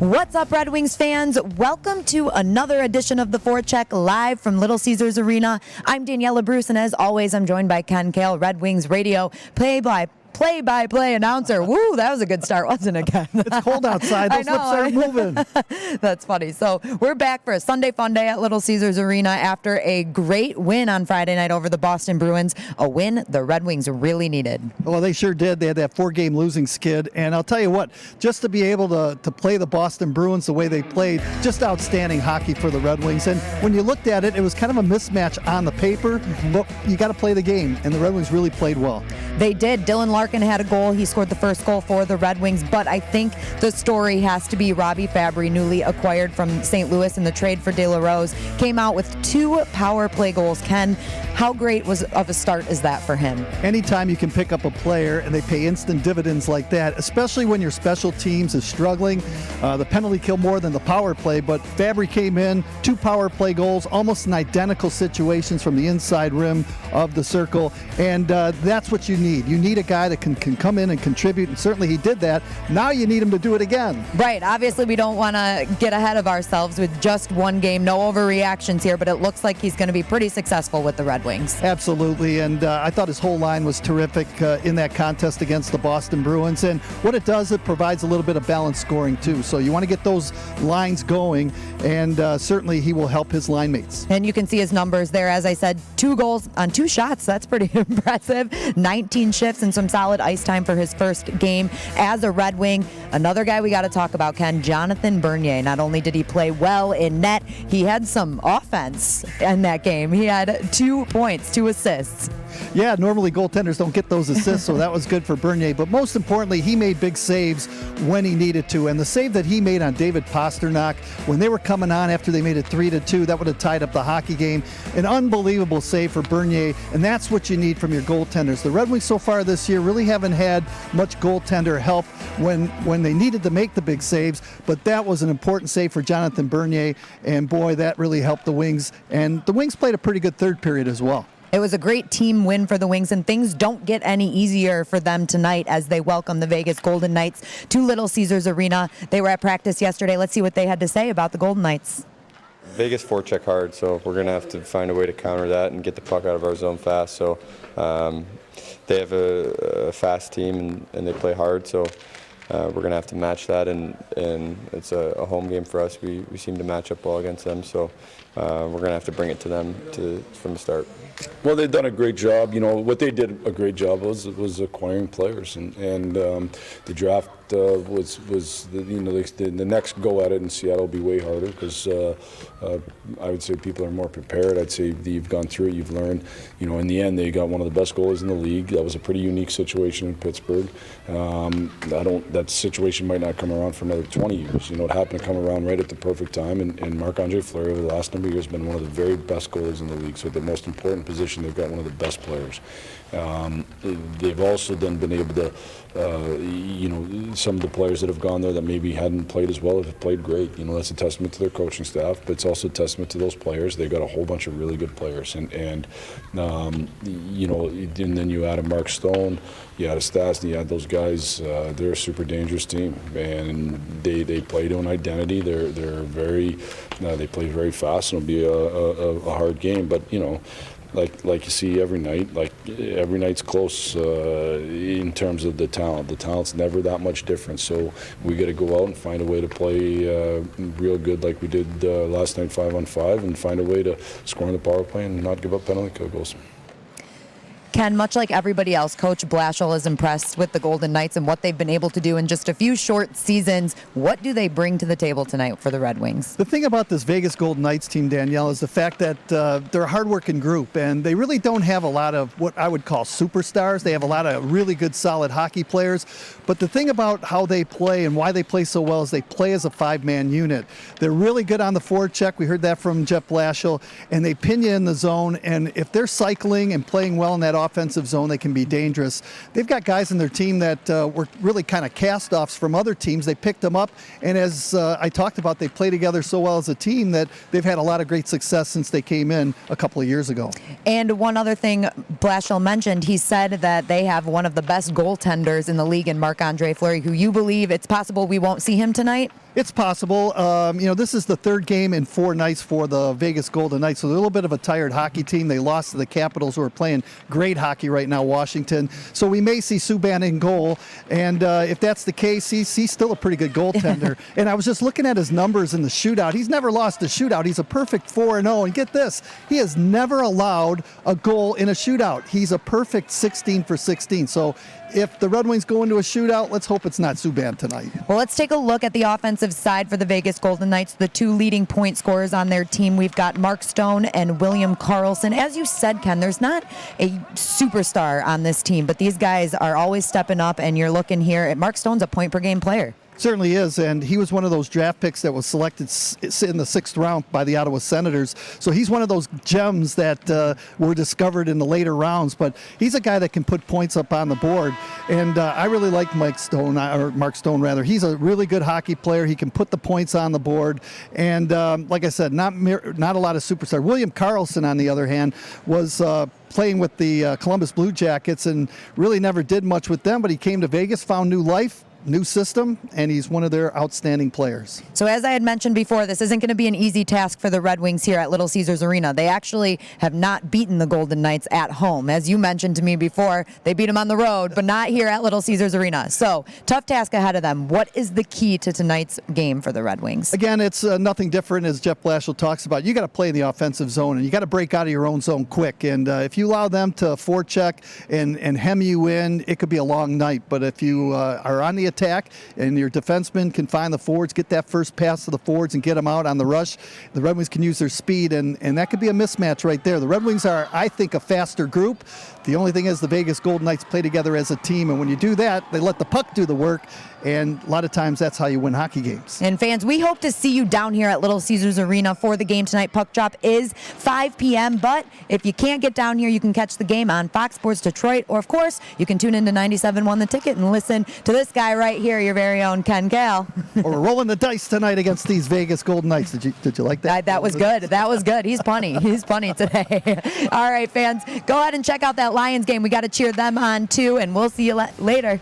What's up, Red Wings fans? Welcome to another edition of the Forecheck live from Little Caesars Arena. I'm Daniella Bruce, and as always, I'm joined by Kal, Red Wings radio play-by-play announcer. Woo, that was a good start, wasn't it, Ken? It's cold outside. Those lips are moving. That's funny. So we're back for a Sunday fun day at Little Caesars Arena after a great win on Friday night over the Boston Bruins, a win the Red Wings really needed. Well, they sure did. They had that 4-game losing skid, and I'll tell you what, just to be able to play the Boston Bruins the way they played, just outstanding hockey for the Red Wings. And when you looked at it, it was kind of a mismatch on the paper, but you got to play the game, and the Red Wings really played well. They did. Dylan Larkin had a goal. He scored the first goal for the Red Wings, but I think the story has to be Robbie Fabry, newly acquired from St. Louis in the trade for De La Rose, came out with 2 power play goals. Ken, how great of a start is that for him? Anytime you can pick up a player and they pay instant dividends like that, especially when your special teams is struggling, the penalty kill more than the power play, but Fabry came in, 2 power play goals, almost in identical situations from the inside rim of the circle, and that's what you need. You need a guy that can come in and contribute, and certainly he did that. Now you need him to do it again. Right. Obviously, we don't want to get ahead of ourselves with just one game. No overreactions here, but it looks like he's going to be pretty successful with the Red Wings. Absolutely, and I thought his whole line was terrific in that contest against the Boston Bruins, and what it does, it provides a little bit of balanced scoring too. So you want to get those lines going, and certainly he will help his line mates. And you can see his numbers there. As I said, 2 goals on 2 shots. That's pretty impressive. 19 shifts and some solid ice time for his first game as a Red Wing. Another guy we got to talk about, Ken, Jonathan Bernier. Not only did he play well in net, he had some offense in that game. He had 2 points, 2 assists. Yeah, normally goaltenders don't get those assists, so that was good for Bernier. But most importantly, he made big saves when he needed to. And the save that he made on David Pastrnak, when they were coming on after they made it 3-2, that would have tied up the hockey game. An unbelievable save for Bernier, and that's what you need from your goaltenders. The Red Wings so far this year really haven't had much goaltender help when they needed to make the big saves, but that was an important save for Jonathan Bernier, and boy, that really helped the Wings. And the Wings played a pretty good third period as well. It was a great team win for the Wings, and things don't get any easier for them tonight as they welcome the Vegas Golden Knights to Little Caesars Arena. They were at practice yesterday. Let's see what they had to say about the Golden Knights. Vegas forecheck hard, so we're going to have to find a way to counter that and get the puck out of our zone fast. So they have a fast team and they play hard, so we're going to have to match that, and it's a home game for us. We seem to match up well against them, so we're going to have to bring it to them from the start. Well, they've done a great job. You know, what they did a great job was acquiring players, and the draft was the next go at it in Seattle will be way harder because I would say people are more prepared. I'd say you've gone through it, you've learned. You know, in the end, they got one of the best goalies in the league. That was a pretty unique situation in Pittsburgh. That situation might not come around for another 20 years. You know, it happened to come around right at the perfect time, and Marc-Andre Fleury over the last number of years has been one of the very best goalies in the league. So the most important position, they've got one of the best players. They've also then been able to, some of the players that have gone there that maybe hadn't played as well have played great. You know, that's a testament to their coaching staff, but it's also a testament to those players. They've got a whole bunch of really good players, and then you add a Mark Stone, you add a Stasny, you add those guys. They're a super dangerous team, and they play to an identity. They're very, they play very fast, and it'll be a hard game, but you know. Like you see every night, like every night's close in terms of the talent. The talent's never that much different. So we got to go out and find a way to play real good, like we did last night, 5-on-5, and find a way to score on the power play and not give up penalty kill goals. Ken, much like everybody else, Coach Blashill is impressed with the Golden Knights and what they've been able to do in just a few short seasons. What do they bring to the table tonight for the Red Wings? The thing about this Vegas Golden Knights team, Danielle, is the fact that they're a hard-working group, and they really don't have a lot of what I would call superstars. They have a lot of really good, solid hockey players. But the thing about how they play and why they play so well is they play as a 5-man unit. They're really good on the forecheck. We heard that from Jeff Blashill, and they pin you in the zone. And if they're cycling and playing well in that offensive zone, they can be dangerous. They've got guys in their team that were really kind of cast-offs from other teams. They picked them up, and as I talked about, they play together so well as a team that they've had a lot of great success since they came in a couple of years ago. And one other thing Blashill mentioned, he said that they have one of the best goaltenders in the league in Marc-Andre Fleury, who you believe it's possible we won't see him tonight? It's possible. This is the third game in 4 nights for the Vegas Golden Knights, so they're a little bit of a tired hockey team. They lost to the Capitals, who are playing great hockey right now, Washington. So we may see Subban in goal, and if that's the case, he's still a pretty good goaltender. And I was just looking at his numbers in the shootout. He's never lost a shootout. He's a perfect 4-0, and get this, he has never allowed a goal in a shootout. He's a perfect 16 for 16. So if the Red Wings go into a shootout, let's hope it's not Subban tonight. Well, let's take a look at the offensive side for the Vegas Golden Knights. The 2 leading point scorers on their team, we've got Mark Stone and William Karlsson. As you said, Ken, there's not a superstar on this team, but these guys are always stepping up, and you're looking here at Mark Stone's a point-per-game player. Certainly is, and he was one of those draft picks that was selected in the 6th round by the Ottawa Senators. So he's one of those gems that were discovered in the later rounds, but he's a guy that can put points up on the board. And I really like Mark Stone. He's a really good hockey player. He can put the points on the board. And like I said, not a lot of superstars. William Karlsson, on the other hand, was playing with the Columbus Blue Jackets and really never did much with them, but he came to Vegas, found new life, new system, and he's one of their outstanding players. So as I had mentioned before, this isn't going to be an easy task for the Red Wings here at Little Caesars Arena. They actually have not beaten the Golden Knights at home. As you mentioned to me before, they beat them on the road, but not here at Little Caesars Arena. So tough task ahead of them. What is the key to tonight's game for the Red Wings? Again, it's nothing different, as Jeff Blashill talks about. You got to play in the offensive zone, and you got to break out of your own zone quick. And if you allow them to forecheck and hem you in, it could be a long night. But if you are on the attack and your defensemen can find the forwards, get that first pass to the forwards and get them out on the rush, the Red Wings can use their speed, and that could be a mismatch right there. The Red Wings are, I think, a faster group. The only thing is the Vegas Golden Knights play together as a team, and when you do that, they let the puck do the work, and a lot of times that's how you win hockey games. And fans, we hope to see you down here at Little Caesars Arena for the game tonight. Puck drop is 5 p.m., but if you can't get down here, you can catch the game on Fox Sports Detroit, or of course, you can tune into 97.1 The Ticket and listen to this guy right here, your very own Ken Kal. Or we're rolling the dice tonight against these Vegas Golden Knights. Did you like that? That was good. That was good. He's punny. He's punny today. All right, fans, go ahead and check out that Lions game. We got to cheer them on too, and we'll see you later.